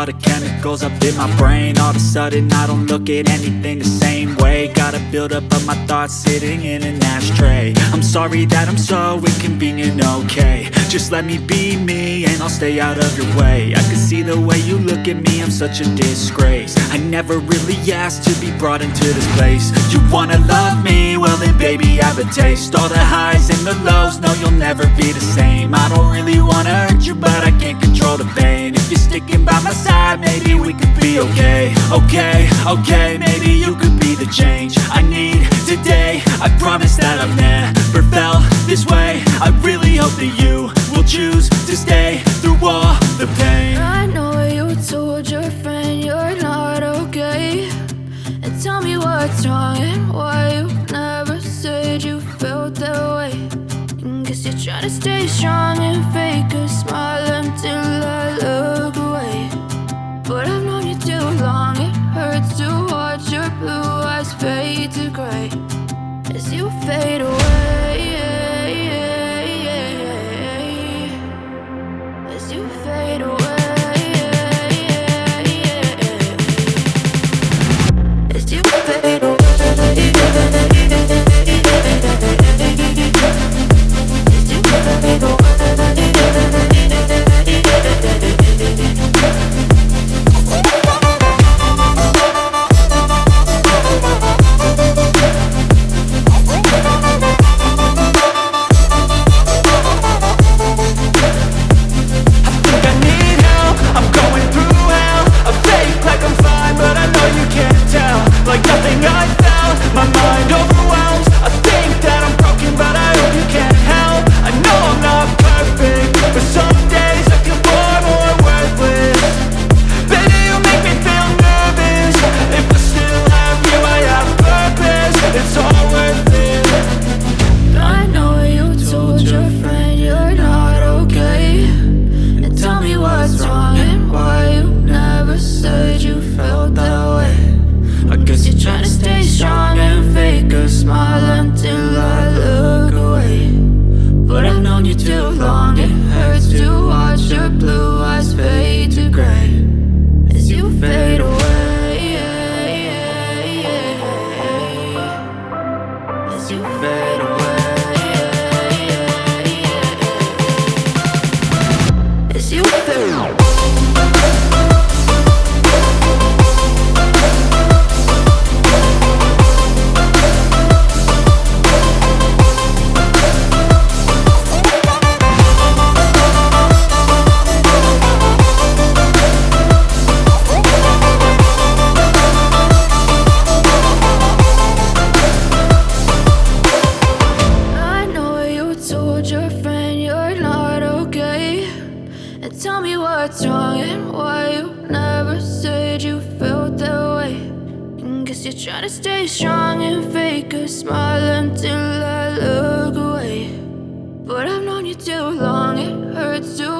all the chemicals up in my brain. All of a sudden I don't look at anything the same way. Got a buildup of my thoughts sitting in an ashtray. I'm sorry that I'm so inconvenient, okay. Just let me be me and I'll stay out of your way. I can see the way you look at me, I'm such a disgrace. I never really asked to be brought into this place. You wanna love me? Well then baby I have a taste. All the highs and the lows, no you'll never be the same. I don't really wanna hurt you but I can't control the pain. If you're sticking by my side, maybe we could be okay. Okay, maybe you could be the change I need today. I promise that I've never felt this way. I really hope that you will choose to stay through all the pain. I know you told your friend you're not okay, and tell me what's wrong and why you never said you felt that way. And guess you're trying to stay strong and fake a smile until I look away. But I've known you too long, it hurts to watch your blue eyes fade to gray as you fade away. As you fade away. As you fade away. As you fade away. Like nothing I felt, my mind overwhelms. I think that I'm broken, but I hope you can't help. I know I'm not perfect, but some days I feel far more worthless. Baby, you make me feel nervous. If I still have you, I have purpose. It's all worth it. I know you told your friend you're not okay, and tell me what's wrong and why you never said you felt that way. I guess you're trying to stay strong and fake a smile until I look away. But I've known you too long, it hurts to watch your blue eyes fade to gray as you fade away. As you fade away. As you fade away. Tell me what's wrong and why you never said you felt that way. And guess you're trying to stay strong and fake a smile until I look away. But I've known you too long, it hurts to